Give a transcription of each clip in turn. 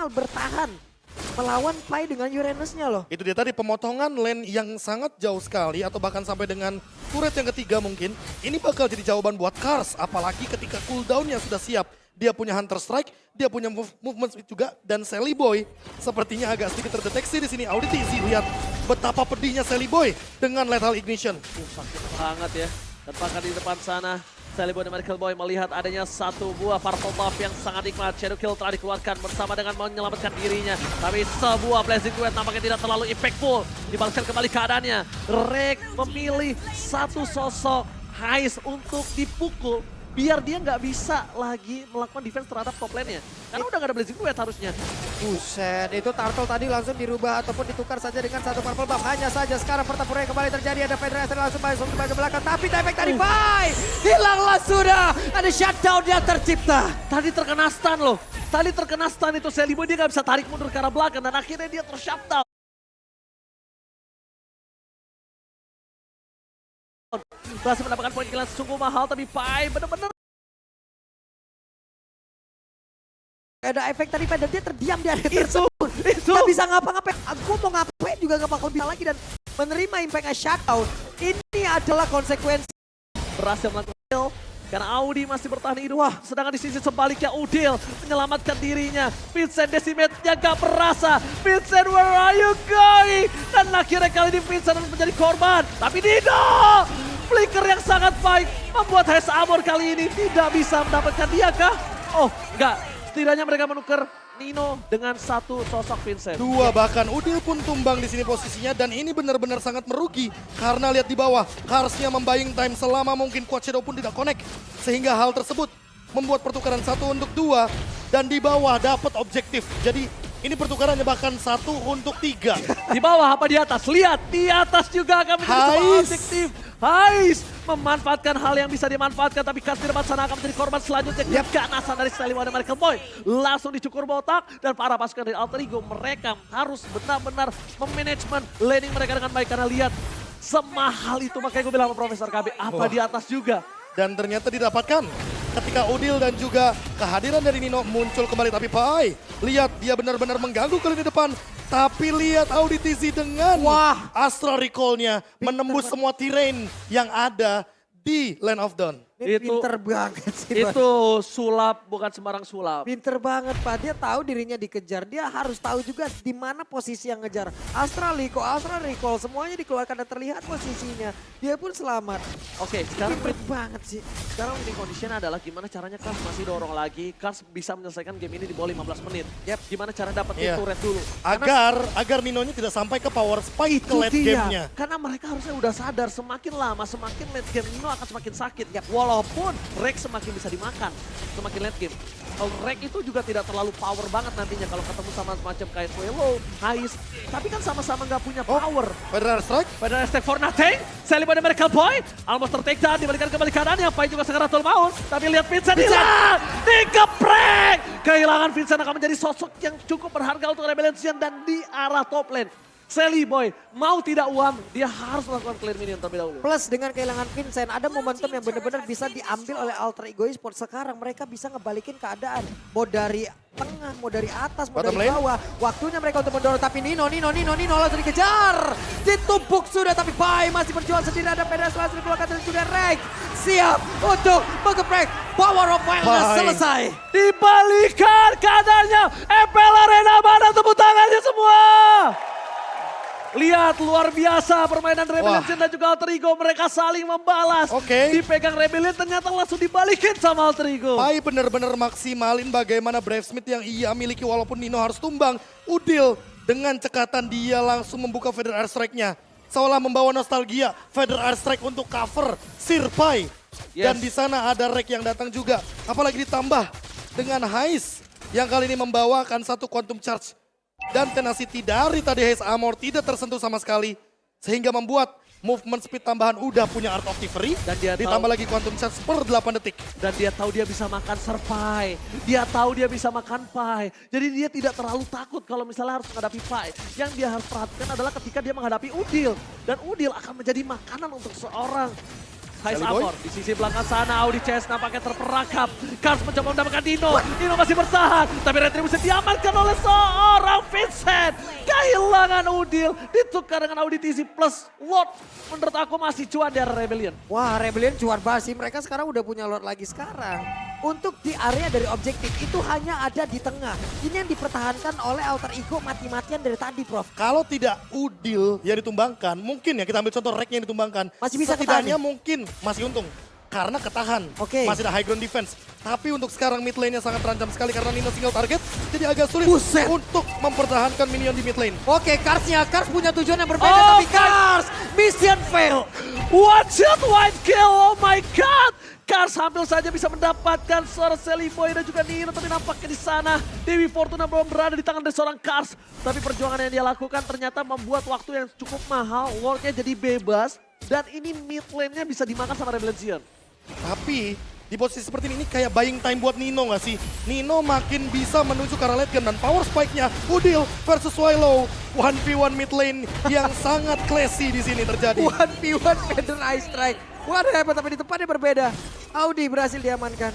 maksimal bertahan melawan Pai dengan Uranusnya loh. Itu dia tadi pemotongan lane yang sangat jauh sekali atau bahkan sampai dengan turret yang ketiga mungkin. Ini bakal jadi jawaban buat Kars, apalagi ketika cooldownnya sudah siap. Dia punya Hunter Strike, dia punya movement speed juga, dan Sally Boy sepertinya agak sedikit terdeteksi di sini. Audit Easy, lihat betapa pedihnya Sally Boy dengan Lethal Ignition. Sakit banget ya. Dan bahkan di depan sana, Sally Boy dan Miracle Boy melihat adanya satu buah purple buff yang sangat nikmat. Shadow Kill telah dikeluarkan bersama dengan menyelamatkan dirinya. Tapi sebuah Blazing Duet nampaknya tidak terlalu impactful. Dibalaskan kembali keadaannya. Rek memilih satu sosok Heist untuk dipukul. Biar dia nggak bisa lagi melakukan defense terhadap top lane-nya. Karena udah nggak ada Blazing Duet harusnya. Buset, itu turtle tadi langsung dirubah ataupun ditukar saja dengan satu purple buff. Hanya saja sekarang pertempuran yang kembali terjadi. Ada Federation langsung masuk ke belakang. Tapi damage dari Pai hilanglah sudah. Ada shutdown yang tercipta. Tadi terkena stun loh. Tadi terkena stun itu Sally Boy, dia nggak bisa tarik mundur ke arah belakang. Dan akhirnya dia ter-shutdown. Berhasil mendapatkan poin kill yang sungguh mahal, tapi Pai benar-benar ada efek tadi Pai dan dia terdiam di area tersebut. Itu gak bisa ngapa-ngapain. Aku mau ngapain juga gak bakal bisa lagi dan menerima impact shutdown. Ini adalah konsekuensi. berhasil melakukan kill. Karena Audi masih bertahan hidup. Wah, sedangkan di sisi sebaliknya Udil menyelamatkan dirinya. Vincent Decimate-nya gak berasa. Vincent, where are you going? Dan akhirnya kali ini Vincent harus menjadi korban. Tapi Dino! Flicker yang sangat baik membuat Heist Armor kali ini tidak bisa mendapatkan dia kah? Oh, enggak. Setidaknya mereka menukar Nino dengan satu sosok Vincent. Dua bahkan Udil pun tumbang di sini posisinya dan ini benar-benar sangat merugi karena lihat di bawah Karsnya membaying time selama mungkin Quad Shadow pun tidak connect sehingga hal tersebut membuat pertukaran 1 untuk 2 dan di bawah dapat objektif. Jadi ini pertukarannya bahkan 1 untuk 3. Di bawah apa di atas? Lihat, di atas juga akan menjadi sebuah objektif. Heist memanfaatkan hal yang bisa dimanfaatkan, tapi Kars di depan sana akan menjadi korban selanjutnya. Keganasan dari Sally Boy dan Miracle Boy langsung dicukur botak dan para pasukan dari Alter Ego mereka harus benar-benar memanajemen laning mereka dengan baik karena lihat semahal itu, makanya gue bilang sama Profesor KB apa di atas juga. Dan ternyata didapatkan ketika Udil dan juga kehadiran dari Nino muncul kembali. Tapi Pai, lihat dia benar-benar mengganggu kali di depan. Tapi lihat Auditizi dengan Astral Recall-nya menembus semua terrain yang ada di Land of Dawn. Ini pinter banget sih. Itu sulap, bukan sembarang sulap. Pinter banget Pak, dia tahu dirinya dikejar. Dia harus tahu juga di mana posisi yang ngejar. Astral Recall, semuanya dikeluarkan dan terlihat posisinya. Dia pun selamat. Oke, sekarang Pinter banget sih. Sekarang winning condition adalah gimana caranya Kars masih dorong lagi. Kars bisa menyelesaikan game ini di bawah 15 menit. Gimana cara dapetin turret dulu. Agar Ninonya tidak sampai ke power spike ke late game-nya. Karena mereka harusnya udah sadar semakin lama, semakin late game Nino akan semakin sakit. Walaupun Rek semakin bisa dimakan, semakin late game. Kalau Rek itu juga tidak terlalu power banget nantinya kalau ketemu sama semacam kayak Swallow, Heist. Tapi kan sama-sama nggak punya power. Federal Strike. Federal Strike for nothing. Sally Boy dan Miracle Boy. Almost ter-take down, dibalikan kembali kanan. Yang Pai juga segera maun. Tapi lihat Vincent hilang. Dikeprek. Kehilangan Vincent akan menjadi sosok yang cukup berharga untuk Rebellion dan di arah top lane. Sally Boy mau tidak uam, dia harus melakukan clear minion terlebih dahulu. Plus dengan kehilangan Vincent, ada momentum yang benar-benar bisa diambil oleh Alter Ego Esports. Sekarang mereka bisa ngebalikin keadaan. Mau dari tengah, mau dari atas, mau dari bawah. Waktunya mereka untuk mendorong, tapi Nino langsung dikejar. Ditumpuk sudah, tapi Pai masih berjuang sendiri. Ada Pedras langsung dikeluarkan dan juga Rek siap untuk mengeprek. Power of Wildness selesai. Dibalikan keadaannya. FPL Arena, mana tepuk tangannya semua? Lihat luar biasa permainan Rebellion dan juga Alter Ego. Mereka saling membalas. Dipegang Rebellion ternyata langsung dibalikin sama Alter Ego. Pai benar-benar maksimalin bagaimana Brave Smith yang ia miliki walaupun Nino harus tumbang. Udil dengan cekatan dia langsung membuka Feather Air Strike-nya. Seolah membawa nostalgia Feather Air Strike untuk cover Sir Pai. Dan di sana ada Rek yang datang juga. Apalagi ditambah dengan Heist yang kali ini membawakan satu Quantum Charge. Dan tenacity dari tadi Heist Armor tidak tersentuh sama sekali. Sehingga membuat movement speed tambahan udah punya Art of Thievery. Dan dia ditambah lagi Quantum Charge per 8 detik. Dan dia tahu dia bisa makan Pai. Dia tahu dia bisa makan Pai. Jadi dia tidak terlalu takut kalau misalnya harus menghadapi Pai. Yang dia harus perhatikan adalah ketika dia menghadapi Udil. Dan Udil akan menjadi makanan untuk seorang High Sally Boy. Armor di sisi belakang sana, Audi CS nampaknya terperangkap. Kars mencoba mendapatkan Dino. Dino masih bertahan, tapi Retribution diamankan oleh seorang Vincent. Kehilangan Udil, ditukar dengan Audi TZ plus Lord. Menurut aku masih cuan di area Rebellion. Wah, Rebellion cuan basi. Mereka sekarang udah punya Lord lagi sekarang. Untuk di area dari objektif itu hanya ada di tengah. Ini yang dipertahankan oleh Alter Ego mati-matian dari tadi, Prof. Kalau tidak Udil yang ditumbangkan, mungkin ya kita ambil contoh Rek yang ditumbangkan. Masih bisa setidaknya ketahan. mungkin masih untung. Karena ketahan, Oke. masih ada high ground defense. Tapi untuk sekarang mid lane-nya sangat terancam sekali karena Nino single target. Jadi agak sulit Buset. untuk mempertahankan minion di mid lane. Oke, Kars punya tujuan yang berbeda, Oh, tapi Kars mission fail. One shot, one kill, oh my god! Kars hampir saja bisa mendapatkan seorang Sally Boy dan juga Nino, tapi nampaknya di sana Dewi Fortuna belum berada di tangan dari seorang Kars. Tapi perjuangan yang dia lakukan ternyata membuat waktu yang cukup mahal, Lordnya jadi bebas, dan ini mid lane-nya bisa dimakan sama Rebellion. Tapi di posisi seperti ini kayak buying time buat Nino nggak sih? Nino makin bisa menuju ke arah late game dan power spike-nya Udil versus Swallow. 1v1 mid lane yang sangat classy di sini terjadi. 1v1 Feder Ice Strike. What happened, tapi di tempatnya berbeda. Audi berhasil diamankan.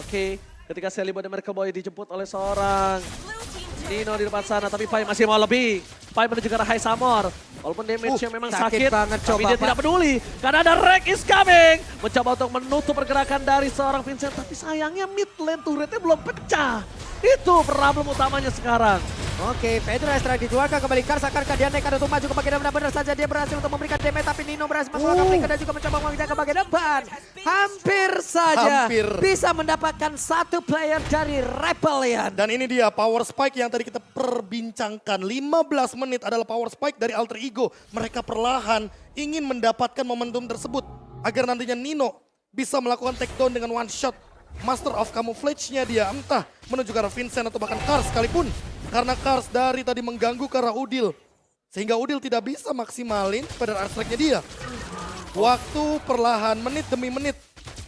Oke, ketika Sally Boy dan Miracle Boy dijemput oleh seorang Nino di depan sana, tapi Pai masih mau lebih. Pai menuju ke arah High Samor. Walaupun damage-nya memang sakit sakit, banget, tapi coba, dia Pak. tidak peduli. Karena ada Rek is coming. Mencoba untuk menutup pergerakan dari seorang Vincent, tapi sayangnya mid lane turretnya belum pecah. Itu problem utamanya sekarang. Oke, Feder Ice Strike dikeluarkan kembali. Kars akankah dia nekat untuk maju ke bagian depan? Benar saja dia berhasil untuk memberikan damage, tapi Nino berhasil mengeluarkan flicker dan juga mencoba mengejar ke bagian depan. Hampir saja Hampir. bisa mendapatkan satu player dari Rebellion. Dan ini dia power spike yang tadi kita perbincangkan. 15 menit adalah power spike dari Alter Ego. Mereka perlahan ingin mendapatkan momentum tersebut. Agar nantinya Nino bisa melakukan takedown dengan one shot. Master of Camouflage-nya dia entah menuju ke arah Vincent atau bahkan Kars sekalipun. Karena Kars dari tadi mengganggu ke arah Udil. Sehingga Udil tidak bisa maksimalin pada art strike-nya dia. Waktu perlahan menit demi menit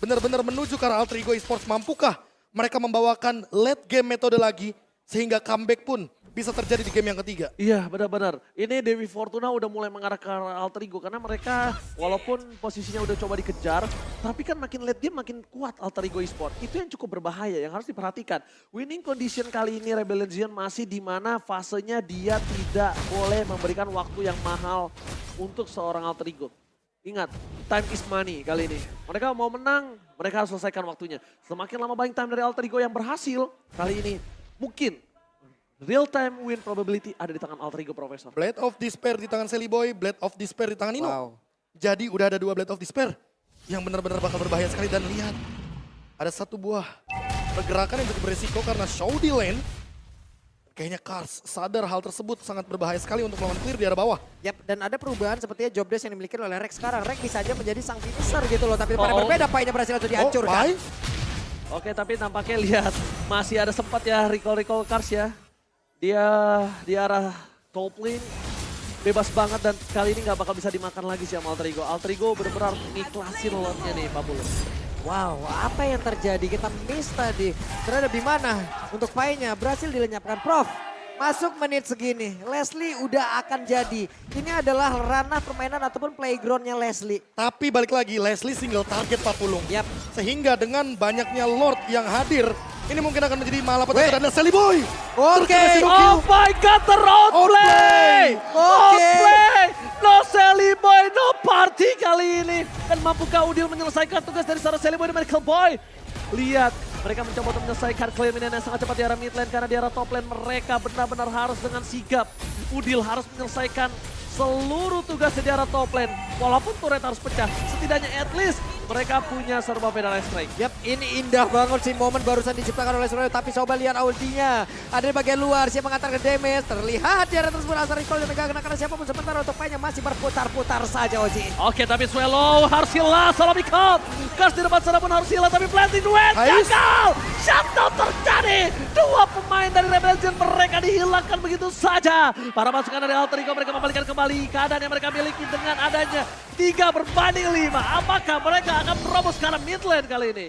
benar-benar menuju ke arah Alter Ego Esports. Mampukah mereka membawakan late game metode lagi sehingga comeback pun bisa terjadi di game yang ketiga? Iya, benar-benar. Ini Dewi Fortuna udah mulai mengarah ke arah Alter Ego karena mereka walaupun posisinya udah coba dikejar, tapi kan makin late game makin kuat Alter Ego Esports. Itu yang cukup berbahaya yang harus diperhatikan. Winning condition kali ini Rebellion masih di mana fasenya dia tidak boleh memberikan waktu yang mahal untuk seorang Alter Ego. Ingat, time is money kali ini. Mereka mau menang, mereka harus selesaikan waktunya. Semakin lama buying time dari Alter Ego yang berhasil kali ini, mungkin real time win probability ada di tangan Alter Ego Profesor. Blade of Despair di tangan Sally Boy, Blade of Despair di tangan Nino. Wow. Jadi udah ada 2 Blade of Despair yang benar-benar bakal berbahaya sekali. Dan lihat, ada satu buah pergerakan yang cukup beresiko karena show di lane. Kayaknya Kars sadar hal tersebut sangat berbahaya sekali untuk melawan clear di arah bawah. Yap, dan ada perubahan sepertinya job desk yang dimiliki oleh Rek sekarang. Rek bisa aja menjadi sang finisher gitu loh, tapi pada berbeda Pai-nya berhasil langsung dihancurkan. Pai? Oke, tapi tampaknya lihat masih ada sempat ya recall Kars ya. Dia di arah top lane bebas banget dan kali ini nggak bakal bisa dimakan lagi sih sama Alter Ego. Alter Ego benar-benar ngiklasin lotnya nih Pak Bulu. Wow, apa yang terjadi? Kita miss tadi. Terhadap di mana? Untuk Pai-nya berhasil dilenyapkan. Prof, masuk menit segini. Leslie udah akan jadi. Ini adalah ranah permainan ataupun playgroundnya Leslie. Tapi balik lagi, Leslie single target Pak Pulung. Yap. Sehingga dengan banyaknya Lord yang hadir, ini mungkin akan menjadi malapetaka dan ada Sally Boy. Oke. Terkena Zero Oh kill. my god, outplay! Oke. Outplay! No Sally Boy, no party kali ini. Dan mampukah Udil menyelesaikan tugas dari seorang Sally Boy dan Miracle Boy? Lihat, mereka mencoba untuk menyelesaikan claim ini yang sangat cepat di arah mid lane. Karena di arah top lane mereka benar-benar harus dengan sigap. Udil harus menyelesaikan seluruh tugas di arah top lane. Walaupun turret harus pecah, setidaknya at least mereka punya serba Feder Ice Strike. Yap, ini indah banget sih momen barusan diciptakan oleh Suryo. Tapi coba lihat ultinya. Ada di bagian luar, siap mengantarkan damage. Terlihat di arah tersebut asal recall dan megah karena siapapun sementara untuk Pai-nya masih berputar-putar saja Oji. Oke, tapi Swallow harus hilang, salah pick up. Kars di depan sana pun harus hilang, tapi planting duet Ais. gagal. Shutdown terjadi. 2 pemain dari Rebellion mereka dihilangkan begitu saja. Para pasukan dari Alter Ego mereka membalikan kembali keadaan yang mereka miliki dengan adanya 3-5. Apakah mereka akan merobos ke arah mid lane kali ini?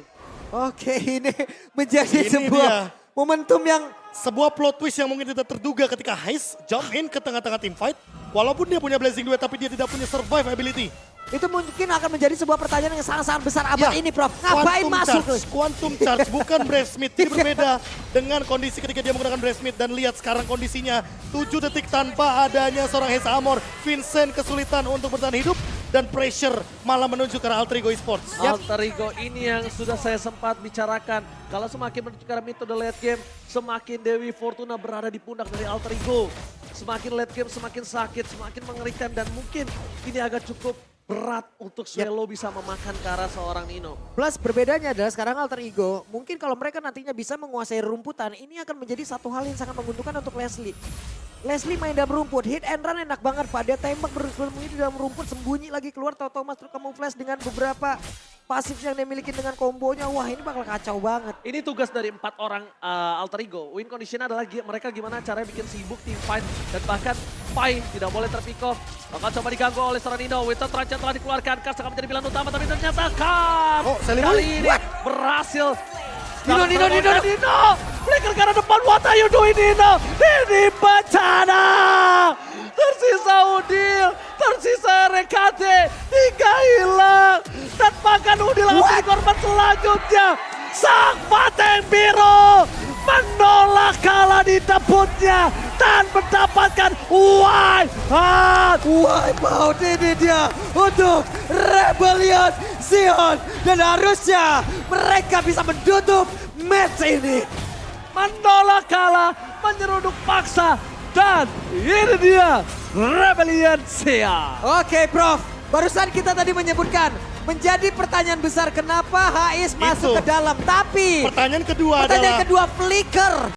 Oke, ini menjadi Ini sebuah dia. momentum yang Sebuah plot twist yang mungkin tidak terduga ketika Heist jump in ke tengah-tengah team fight. Walaupun dia punya Blazing Duet tapi dia tidak punya survive ability. Itu mungkin akan menjadi sebuah pertanyaan yang sangat-sangat besar abad Ya, ini, Prof. Ngapain masuk? Quantum Charge bukan Brave Smith. Jadi berbeda dengan kondisi ketika dia menggunakan Brave Smith. Dan lihat sekarang kondisinya 7 detik tanpa adanya seorang Hesa Amor. Vincent kesulitan untuk bertahan hidup dan pressure malah menuju ke arah Alter Ego Esports. Alter Ego ini yang sudah saya sempat bicarakan. Kalau semakin menuju ke arah metode late game, semakin Dewi Fortuna berada di pundak dari Alter Ego. Semakin late game, semakin sakit, semakin mengerikan. Dan mungkin ini agak cukup berat untuk Swelo bisa memakan ke arah seorang Nino. Plus berbedanya adalah sekarang Alter Ego, mungkin kalau mereka nantinya bisa menguasai rumputan, ini akan menjadi satu hal yang sangat menguntungkan untuk Leslie. Leslie main dalam rumput, hit and run enak banget Pak. Dia tembak bersembunyi di dalam rumput, sembunyi lagi keluar, tahu-tahu masuk camouflage dengan beberapa pasif yang dia miliki dengan kombonya. Wah ini bakal kacau banget. Ini tugas dari 4 orang Alter Ego. Win condition adalah mereka gimana caranya bikin sibuk team fight. Dan bahkan Pai tidak boleh terpick off. Bakal coba diganggu oleh seorang Nino. Winston Trajan telah dikeluarkan. Kars akan menjadi pilihan utama tapi ternyata Kars kali ini berhasil. Nino. Flicker ke arah depan. What are you doing Nino? Ini bencana. Tersisa Udil. Tersisa RKT. 3 hilang. Dan bahkan Udil akan menjadi korban selanjutnya. Sang Pateng Biru menolak kalah di debutnya dan mendapatkan wipeout ini dia untuk Rebellion Zion. Dan harusnya mereka bisa menutup match ini. Menolak kalah, menyeruduk paksa, dan ini dia Rebellion Zion. Oke Prof, barusan kita tadi menyebutkan menjadi pertanyaan besar kenapa HIS masuk ke dalam. Tapi pertanyaan kedua adalah Flicker.